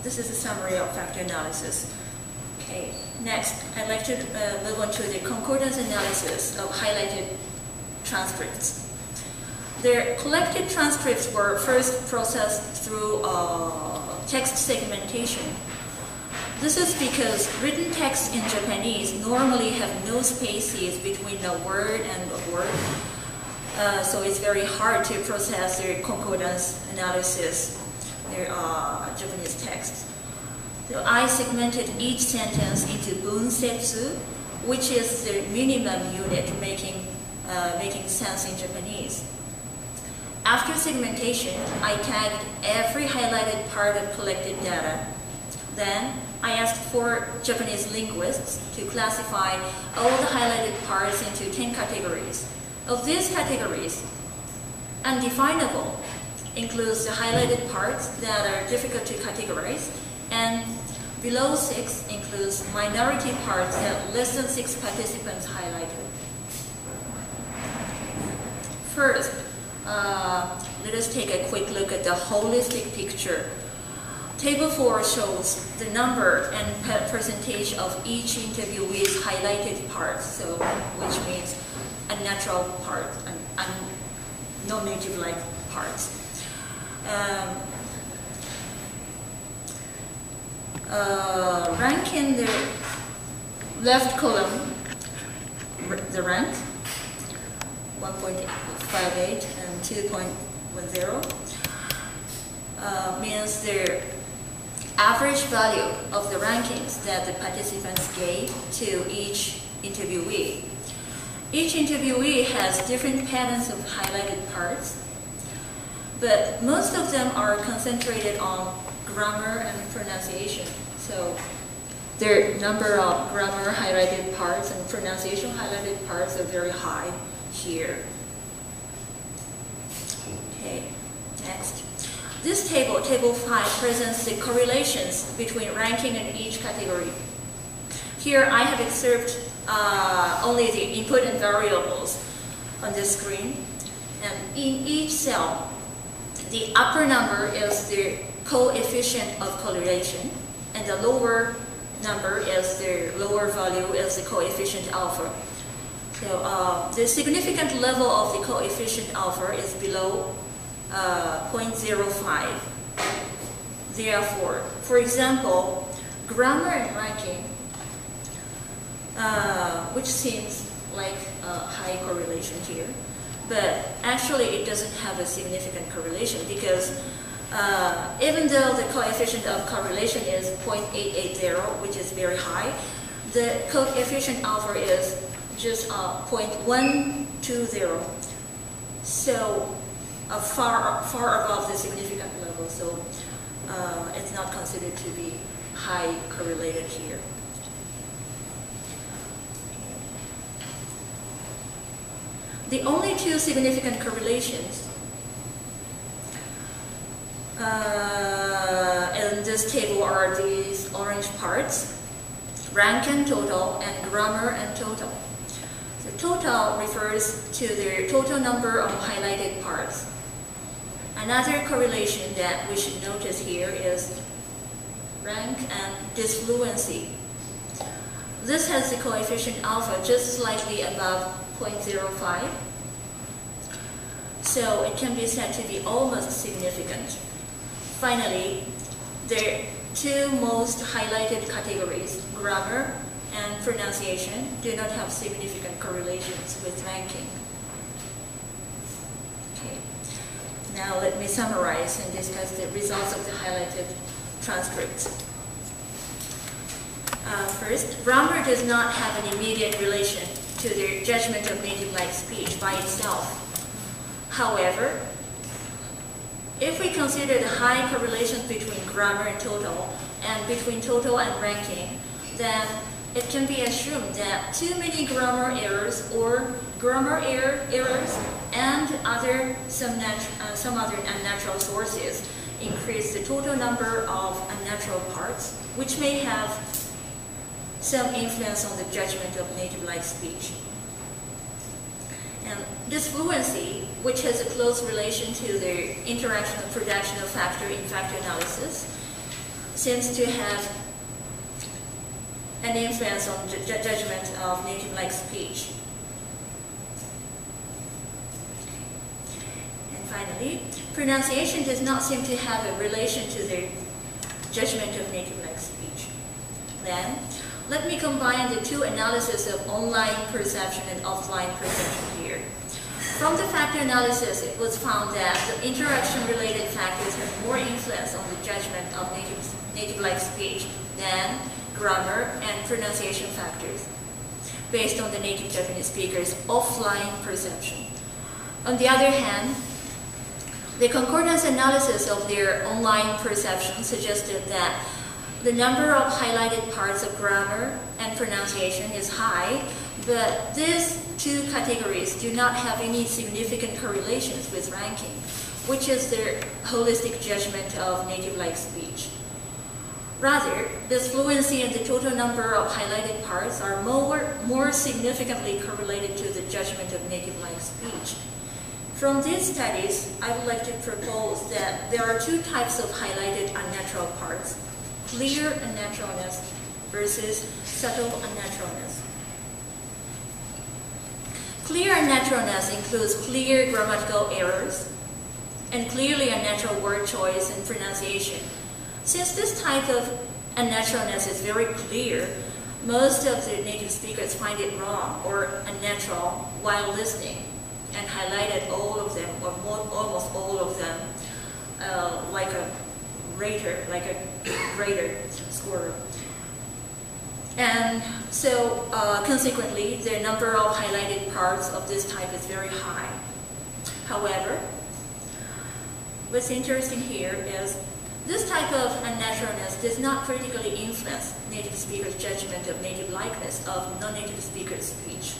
this is a summary of factor analysis. Okay, next, I'd like to move on to the concordance analysis of highlighted transcripts. The collected transcripts were first processed through text segmentation. This is because written text in Japanese normally have no spaces between a word and a word. So it's very hard to process their concordance analysis, their Japanese text. So I segmented each sentence into bunsetsu, which is the minimum unit making sense in Japanese. After segmentation, I tagged every highlighted part of collected data. Then I asked 4 Japanese linguists to classify all the highlighted parts into 10 categories. Of these categories, undefinable includes the highlighted parts that are difficult to categorize, and below 6 includes minority parts that less than 6 participants highlighted. First, let us take a quick look at the holistic picture. Table 4 shows the number and percentage of each interviewee's highlighted parts, so which means unnatural parts and non-native-like parts. Rank in the left column, the rank, 1.58 and 2.10, means the average value of the rankings that the participants gave to each interviewee. Each interviewee has different patterns of highlighted parts, but most of them are concentrated on grammar and pronunciation. So their number of grammar highlighted parts and pronunciation highlighted parts are very high here. Okay, next. This table, table 5, presents the correlations between ranking in each category. Here I have excerpted only the input and variables on this screen. And in each cell, the upper number is the coefficient of correlation, and the lower number is the lower value is the coefficient alpha. So the significant level of the coefficient alpha is below 0.05. Therefore, for example, grammar and ranking, which seems like a high correlation here, but actually it doesn't have a significant correlation because even though the coefficient of correlation is 0.880, which is very high, the coefficient alpha is just 0.120. So far above the significant level, so it's not considered to be high correlated here. The only 2 significant correlations in this table are these orange parts, rank and total, and grammar and total. The total refers to the total number of highlighted parts. Another correlation that we should notice here is rank and disfluency. This has the coefficient alpha just slightly above 0.05, so it can be said to be almost significant. Finally, the 2 most highlighted categories, grammar and pronunciation, do not have significant correlations with ranking. Okay. Now let me summarize and discuss the results of the highlighted transcripts. First, grammar does not have an immediate relation to the judgment of native-like speech by itself. However, if we consider the high correlations between grammar and between total and ranking, then it can be assumed that too many grammar errors or grammar errors and some other unnatural sources increase the total number of unnatural parts, which may have some influence on the judgment of native-like speech. And disfluency, which has a close relation to the interaction of productional factor in factor analysis, seems to have an influence on the judgment of native-like speech. And finally, pronunciation does not seem to have a relation to the judgment of native-like speech. Then, let me combine the two analyses of online perception and offline perception here. From the factor analysis, it was found that the interaction-related factors have more influence on the judgment of native-like speech than grammar and pronunciation factors, based on the native Japanese speakers' offline perception. On the other hand, the concordance analysis of their online perception suggested that the number of highlighted parts of grammar and pronunciation is high, but these two categories do not have any significant correlations with ranking, which is their holistic judgment of native-like speech. Rather, this fluency and the total number of highlighted parts are more significantly correlated to the judgment of native-like speech. From these studies, I would like to propose that there are two types of highlighted unnatural parts: clear unnaturalness versus subtle unnaturalness. Clear unnaturalness includes clear grammatical errors and clearly unnatural word choice and pronunciation. Since this type of unnaturalness is very clear, most of the native speakers find it wrong or unnatural while listening and highlighted all of them, or almost all of them, like a grader scorer. And so, consequently, the number of highlighted parts of this type is very high. However, what's interesting here is this type of unnaturalness does not critically influence native speakers' judgment of native likeness of non-native speakers' speech.